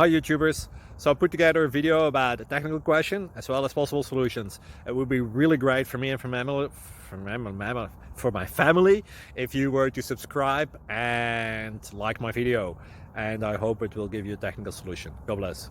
Hi YouTubers! So I put together a video about a technical question as well as possible solutions. It would be really great for me and for my family if you were to subscribe and like my video, and I hope it will give you a technical solution. God bless.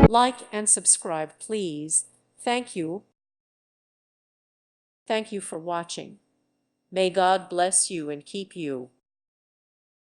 Like and subscribe, please. Thank you. Thank you for watching. May God bless you and keep you.